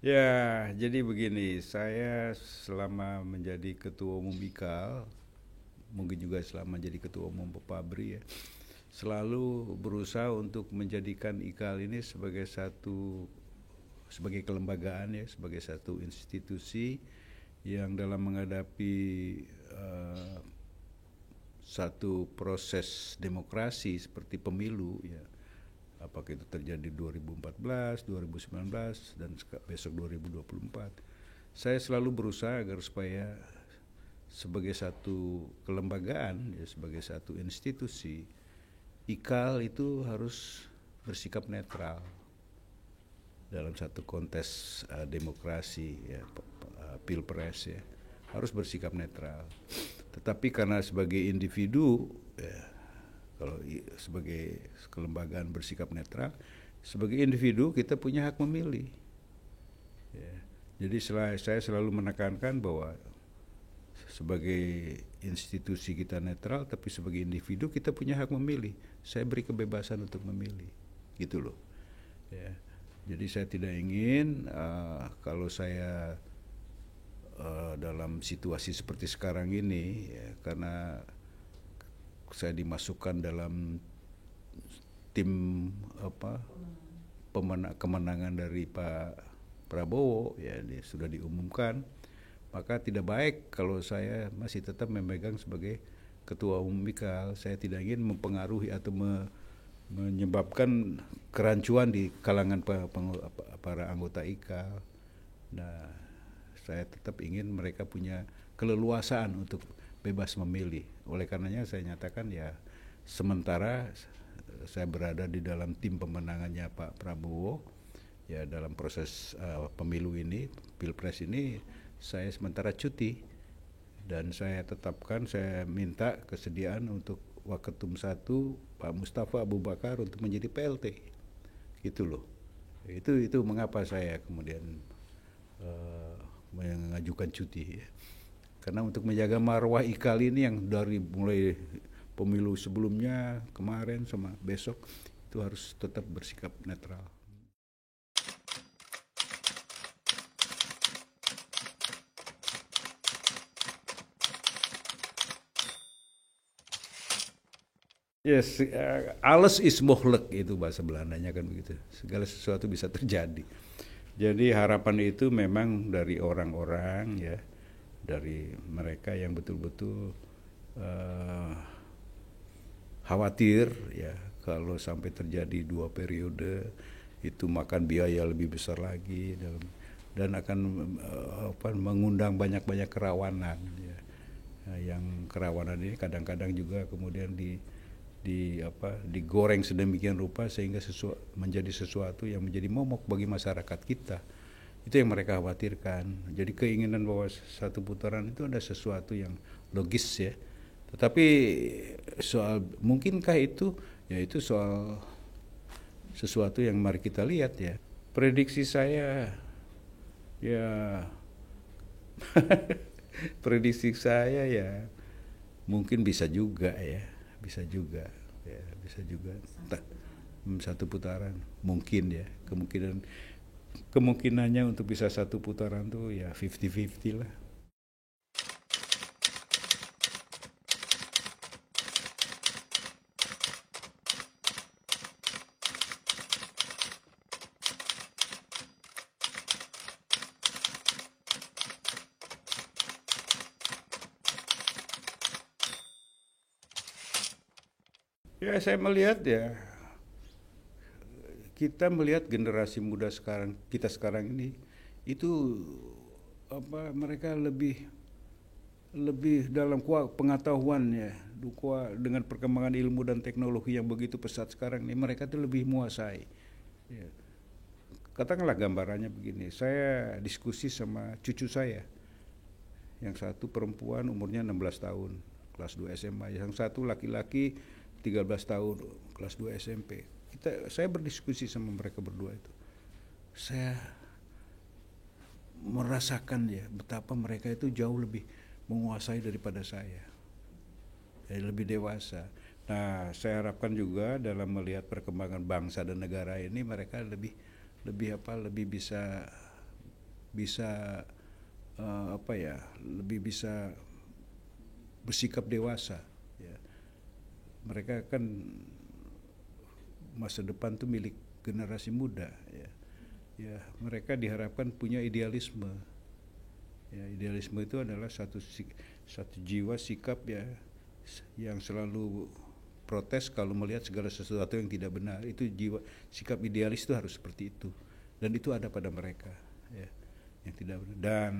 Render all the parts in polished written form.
Ya, jadi begini, saya selama menjadi ketua umum IKAL, mungkin juga selama jadi ketua umum Pepabri ya, selalu berusaha untuk menjadikan IKAL ini sebagai kelembagaan ya, sebagai satu institusi yang dalam menghadapi eh, satu proses demokrasi seperti pemilu ya, apakah itu terjadi 2014, 2019 dan besok 2024. Saya selalu berusaha agar supaya sebagai satu kelembagaan ya, sebagai satu institusi, IKAL itu harus bersikap netral dalam satu kontes demokrasi ya, pilpres ya, harus bersikap netral. Tetapi karena sebagai individu ya, kalau sebagai kelembagaan bersikap netral, sebagai individu kita punya hak memilih ya. Jadi saya selalu menekankan bahwa sebagai institusi kita netral, tapi sebagai individu kita punya hak memilih. Saya beri kebebasan untuk memilih, gitu loh ya. Jadi saya tidak ingin kalau saya dalam situasi seperti sekarang ini ya, karena saya dimasukkan dalam tim apa kemenangan dari Pak Prabowo ya, sudah diumumkan, maka tidak baik kalau saya masih tetap memegang sebagai ketua umum IKAL. Saya tidak ingin mempengaruhi atau menyebabkan kerancuan di kalangan para anggota IKAL. Nah, saya tetap ingin mereka punya keleluasaan untuk bebas memilih. Oleh karenanya saya nyatakan ya, sementara saya berada di dalam tim pemenangannya Pak Prabowo ya, dalam proses pemilu ini, pilpres ini, saya sementara cuti dan saya tetapkan, saya minta kesediaan untuk Waketum 1 Pak Mustafa Abu Bakar untuk menjadi PLT, gitu loh. Itu mengapa saya kemudian uh, mengajukan cuti ya. Karena untuk menjaga marwah IKAL ini yang dari mulai pemilu sebelumnya, kemarin sama besok, itu harus tetap bersikap netral. Yes, alles is mogelijk itu bahasa Belandanya kan begitu. Segala sesuatu bisa terjadi. Jadi harapan itu memang dari orang-orang ya, dari mereka yang betul-betul uh, khawatir ya kalau sampai terjadi 2 periode itu makan biaya lebih besar lagi dan akan mengundang banyak-banyak kerawanan ya. Nah, yang kerawanan ini kadang-kadang juga kemudian digoreng sedemikian rupa sehingga menjadi sesuatu yang menjadi momok bagi masyarakat kita. Itu yang mereka khawatirkan. Jadi keinginan bahwa satu putaran itu ada sesuatu yang logis ya. Tetapi soal mungkinkah itu, ya itu soal sesuatu yang mari kita lihat ya. Prediksi saya ya prediksi saya ya mungkin bisa juga ya, bisa juga ya, bisa juga. Satu putaran mungkin ya, kemungkinannya untuk bisa satu putaran tuh ya 50-50 lah. Ya saya melihat ya, kita melihat generasi muda sekarang, kita sekarang ini itu mereka lebih lebih dalam pengetahuan ya, dengan perkembangan ilmu dan teknologi yang begitu pesat sekarang ini, mereka itu lebih menguasai ya. Katakanlah gambarannya begini, saya diskusi sama cucu saya, yang satu perempuan umurnya 16 tahun kelas 2 SMA, yang satu laki-laki 13 tahun kelas 2 SMP. Saya berdiskusi sama mereka berdua itu, saya merasakan ya betapa mereka itu jauh lebih menguasai daripada saya, jadi lebih dewasa. Nah, saya harapkan juga dalam melihat perkembangan bangsa dan negara ini, mereka lebih lebih bisa bisa lebih bisa bersikap dewasa. Ya. Mereka kan masa depan tuh milik generasi muda. Ya. Ya, mereka diharapkan punya idealisme. Ya, idealisme itu adalah satu jiwa sikap ya yang selalu protes kalau melihat segala sesuatu yang tidak benar. Itu jiwa sikap idealis itu harus seperti itu, dan itu ada pada mereka. Ya. Yang tidak benar. Dan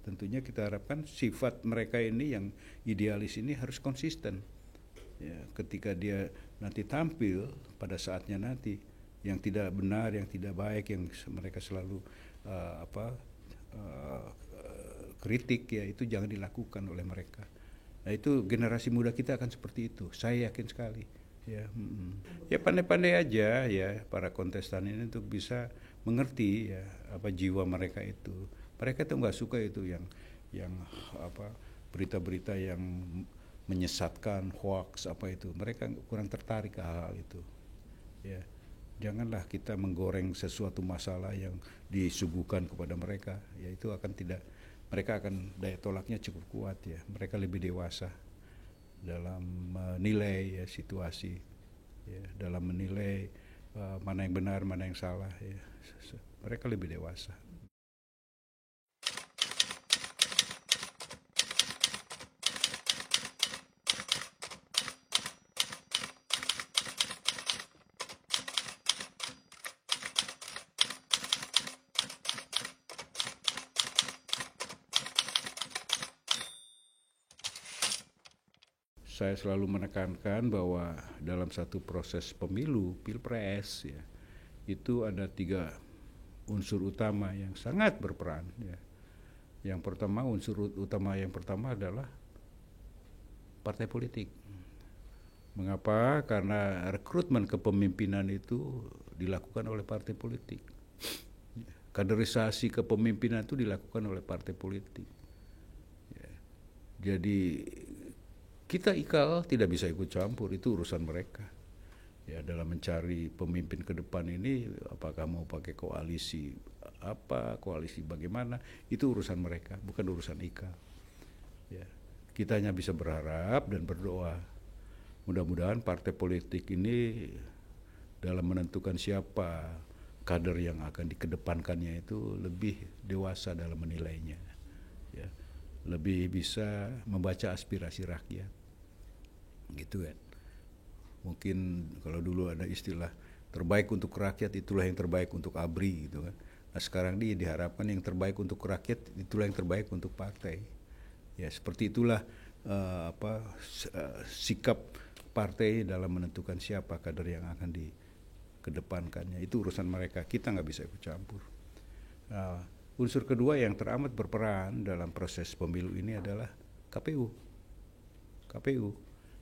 tentunya kita harapkan sifat mereka ini yang idealis ini harus konsisten. Ya, ketika dia nanti tampil pada saatnya nanti, yang tidak benar, yang tidak baik, yang mereka selalu kritik, ya itu jangan dilakukan oleh mereka. Nah, itu generasi muda kita akan seperti itu, saya yakin sekali. Ya, ya pandai-pandai aja ya para kontestan ini untuk bisa mengerti ya apa jiwa mereka itu. Mereka tuh nggak suka itu yang berita-berita yang menyesatkan, hoax apa itu. Mereka kurang tertarik ke hal itu. Ya, janganlah kita menggoreng sesuatu masalah yang disuguhkan kepada mereka. Ya itu akan tidak, mereka akan daya tolaknya cukup kuat ya. Mereka lebih dewasa dalam menilai ya situasi, ya, dalam menilai mana yang benar, mana yang salah. Ya. Mereka lebih dewasa. Saya selalu menekankan bahwa dalam satu proses pemilu, pilpres, ya, itu ada 3 unsur utama yang sangat berperan. Ya. Yang pertama, unsur utama yang pertama adalah partai politik. Mengapa? Karena rekrutmen kepemimpinan itu dilakukan oleh partai politik. Kaderisasi kepemimpinan itu dilakukan oleh partai politik. Ya. Jadi kita IKAL tidak bisa ikut campur, itu urusan mereka. Ya, dalam mencari pemimpin ke depan ini, apakah mau pakai koalisi apa, koalisi bagaimana, itu urusan mereka, bukan urusan IKAL. Ya, kita hanya bisa berharap dan berdoa. Mudah-mudahan partai politik ini dalam menentukan siapa kader yang akan dikedepankannya itu lebih dewasa dalam menilainya. Ya. Lebih bisa membaca aspirasi rakyat, gitu kan. Mungkin kalau dulu ada istilah terbaik untuk rakyat itulah yang terbaik untuk ABRI, gitu kan. Nah sekarang diharapkan yang terbaik untuk rakyat itulah yang terbaik untuk partai. Ya seperti itulah sikap partai dalam menentukan siapa kader yang akan dikedepankannya. Itu urusan mereka, kita nggak bisa ikut campur. Unsur kedua yang teramat berperan dalam proses pemilu ini adalah KPU.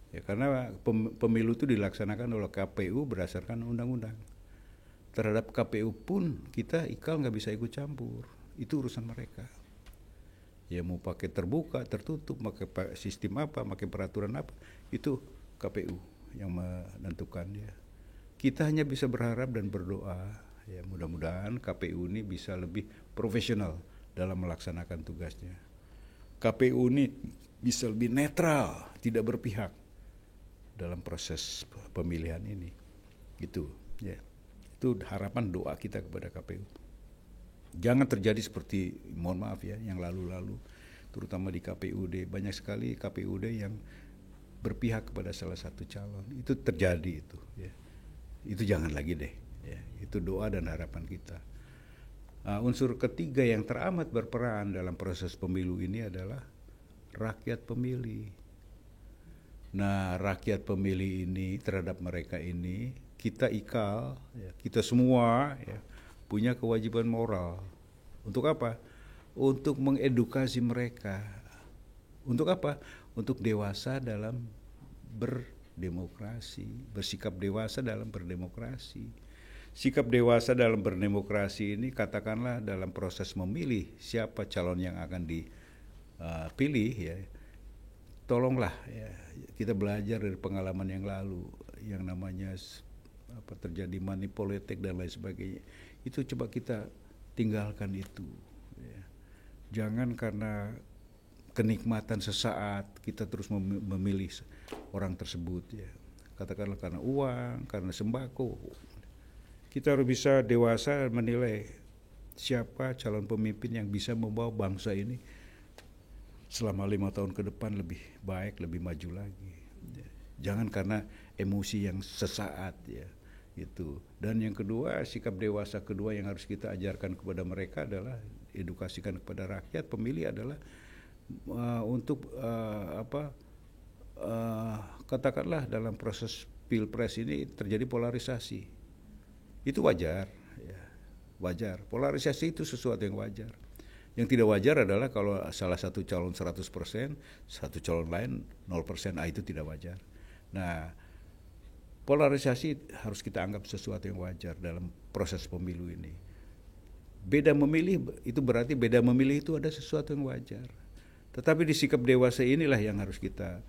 Ya, karena pemilu itu dilaksanakan oleh KPU berdasarkan undang-undang. Terhadap KPU pun kita IKAL nggak bisa ikut campur. Itu urusan mereka. Ya mau pakai terbuka, tertutup, pakai sistem apa, pakai peraturan apa, itu KPU yang menentukan ya. Kita hanya bisa berharap dan berdoa. Ya, mudah-mudahan KPU ini bisa lebih profesional dalam melaksanakan tugasnya. KPU ini bisa lebih netral, tidak berpihak dalam proses pemilihan ini. Gitu, ya. Itu harapan doa kita kepada KPU. Jangan terjadi seperti, mohon maaf ya, yang lalu-lalu, terutama di KPUD. Banyak sekali KPUD yang berpihak kepada salah satu calon. Itu terjadi itu, ya. Itu jangan lagi deh. Ya, itu doa dan harapan kita. Unsur ketiga yang teramat berperan dalam proses pemilu ini adalah rakyat pemilih. Nah, rakyat pemilih ini terhadap mereka ini kita IKAL, ya, kita semua ya, punya kewajiban moral. Untuk apa? Untuk mengedukasi mereka. Untuk apa? Untuk dewasa dalam berdemokrasi, bersikap dewasa dalam berdemokrasi. Sikap dewasa dalam berdemokrasi ini katakanlah dalam proses memilih siapa calon yang akan dipilih ya. Tolonglah ya, kita belajar dari pengalaman yang lalu yang namanya terjadi money politik dan lain sebagainya. Itu coba kita tinggalkan itu. Ya. Jangan karena kenikmatan sesaat kita terus memilih orang tersebut, ya. Katakanlah karena uang, karena sembako. Kita harus bisa dewasa menilai siapa calon pemimpin yang bisa membawa bangsa ini selama 5 tahun ke depan lebih baik, lebih maju lagi. Jangan karena emosi yang sesaat, ya, itu. Dan yang kedua, sikap dewasa kedua yang harus kita ajarkan kepada mereka adalah edukasikan kepada rakyat pemilih adalah untuk katakanlah dalam proses pilpres ini terjadi polarisasi. Itu wajar, ya, wajar. Polarisasi itu sesuatu yang wajar. Yang tidak wajar adalah kalau salah satu calon 100%, satu calon lain 0%, itu tidak wajar. Nah, polarisasi harus kita anggap sesuatu yang wajar dalam proses pemilu ini. Beda memilih itu berarti beda memilih itu ada sesuatu yang wajar. Tetapi di sikap dewasa inilah yang harus kita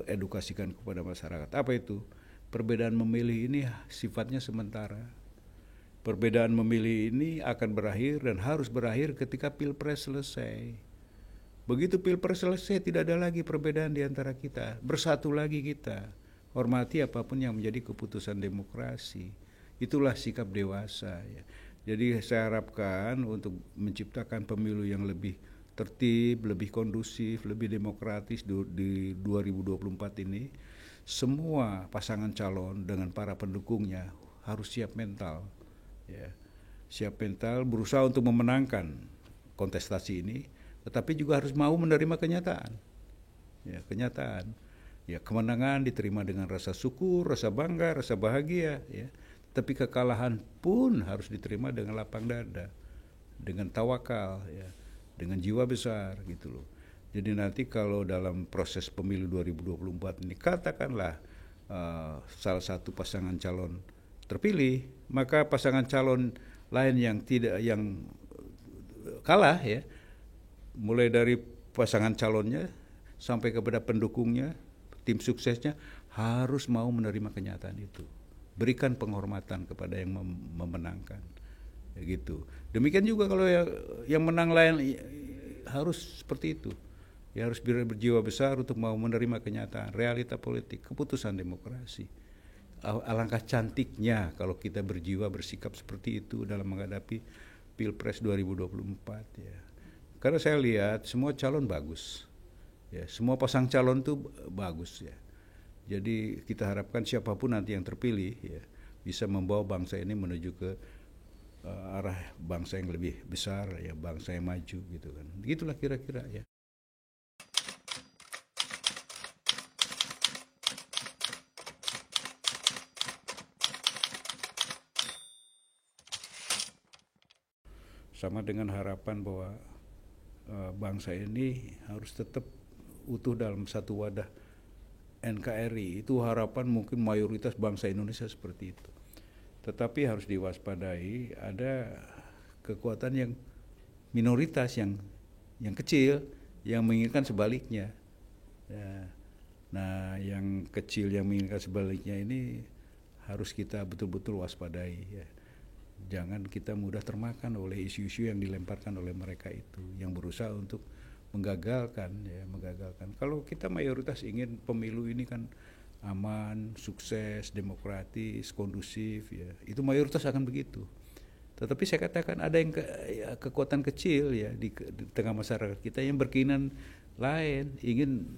edukasikan kepada masyarakat. Apa itu? Perbedaan memilih ini sifatnya sementara. Perbedaan memilih ini akan berakhir dan harus berakhir ketika pilpres selesai. Begitu pilpres selesai tidak ada lagi perbedaan di antara kita. Bersatu lagi kita. Hormati apapun yang menjadi keputusan demokrasi. Itulah sikap dewasa, ya. Jadi saya harapkan untuk menciptakan pemilu yang lebih tertib, lebih kondusif, lebih demokratis di 2024 ini, semua pasangan calon dengan para pendukungnya harus siap mental, ya. Siap mental berusaha untuk memenangkan kontestasi ini, tetapi juga harus mau menerima kenyataan. Ya, kenyataan. Ya, kemenangan diterima dengan rasa syukur, rasa bangga, rasa bahagia, ya. Tapi kekalahan pun harus diterima dengan lapang dada, dengan tawakal, ya, dengan jiwa besar, gitu loh. Jadi nanti kalau dalam proses pemilu 2024 ini katakanlah salah satu pasangan calon terpilih, maka pasangan calon lain yang kalah, ya, mulai dari pasangan calonnya sampai kepada pendukungnya, tim suksesnya harus mau menerima kenyataan itu. Berikan penghormatan kepada yang memenangkan, ya, gitu. Demikian juga kalau yang menang lain harus seperti itu. Ya, harus berjiwa besar untuk mau menerima kenyataan, realita politik, keputusan demokrasi. Alangkah cantiknya kalau kita berjiwa bersikap seperti itu dalam menghadapi Pilpres 2024, ya. Karena saya lihat semua calon bagus, ya, semua pasang calon itu bagus, ya. Jadi kita harapkan siapapun nanti yang terpilih, ya, bisa membawa bangsa ini menuju ke arah bangsa yang lebih besar, ya, bangsa yang maju, gitu kan. Begitulah kira-kira, ya. Sama dengan harapan bahwa bangsa ini harus tetap utuh dalam satu wadah NKRI. Itu harapan mungkin mayoritas bangsa Indonesia seperti itu. Tetapi harus diwaspadai ada kekuatan yang minoritas yang kecil yang menginginkan sebaliknya. Ya. Nah, yang kecil yang menginginkan sebaliknya ini harus kita betul-betul waspadai, ya. Jangan kita mudah termakan oleh isu-isu yang dilemparkan oleh mereka itu, yang berusaha untuk menggagalkan. Kalau kita mayoritas ingin pemilu ini kan aman, sukses, demokratis, kondusif, ya, itu mayoritas akan begitu. Tetapi saya katakan ada yang kekuatan kecil, ya, di tengah masyarakat kita yang berkeinginan lain, ingin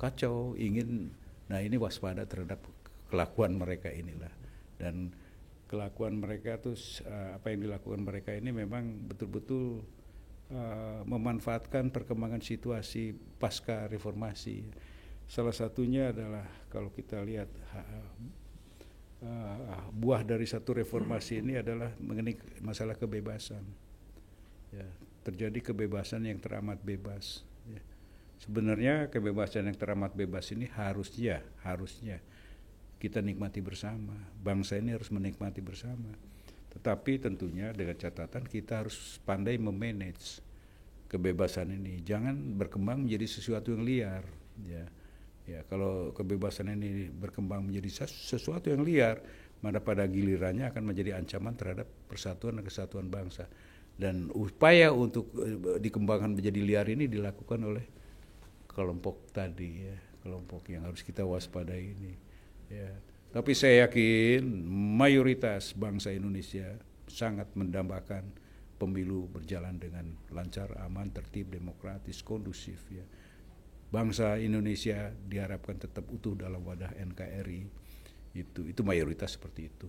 kacau, nah ini waspada terhadap kelakuan mereka inilah. Dan kelakuan mereka tuh apa yang dilakukan mereka ini memang betul-betul memanfaatkan perkembangan situasi pasca reformasi. Salah satunya adalah kalau kita lihat buah dari satu reformasi ini adalah mengenai masalah kebebasan. Ya, terjadi kebebasan yang teramat bebas. Ya. Sebenarnya kebebasan yang teramat bebas ini harusnya kita nikmati bersama. Bangsa ini harus menikmati bersama. Tetapi tentunya dengan catatan kita harus pandai memanage kebebasan ini. Jangan berkembang menjadi sesuatu yang liar. Ya, kalau kebebasan ini berkembang menjadi sesuatu yang liar, mana pada gilirannya akan menjadi ancaman terhadap persatuan dan kesatuan bangsa. Dan upaya untuk dikembangkan menjadi liar ini dilakukan oleh kelompok tadi, ya, kelompok yang harus kita waspadai ini. Ya. Tapi saya yakin mayoritas bangsa Indonesia sangat mendambakan pemilu berjalan dengan lancar, aman, tertib, demokratis, kondusif. Ya. Bangsa Indonesia diharapkan tetap utuh dalam wadah NKRI. Itu mayoritas seperti itu.